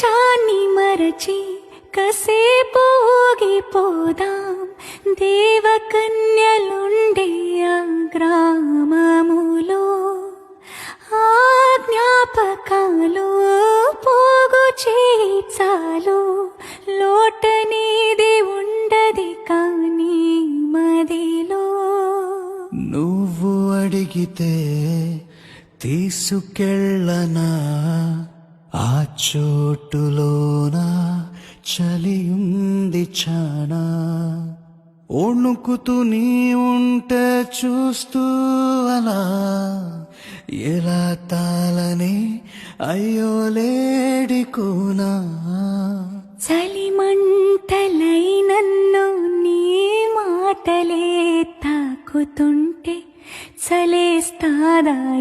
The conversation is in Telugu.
ప్రపంచాన్ని మరచి కసేపు ఊగిపోదాం దేవకన్యలుండే ఆ గ్రామములో ఆ జ్ఞాపకాలు పోగు చేచాలు లోటనేది ఉండది కానీ మదిలో నువ్వు అడిగితే తీసుకెళ్ళనా ఆ చోటులోన చలియుంది చానా వణుకుతూ నీ ఉంటే చూస్తూ అలా ఎలా తాళని అయ్యో లేడికోనా చలిమంటలై నన్ను నీ మాటలే తాకుతుంటే చలేస్తాదా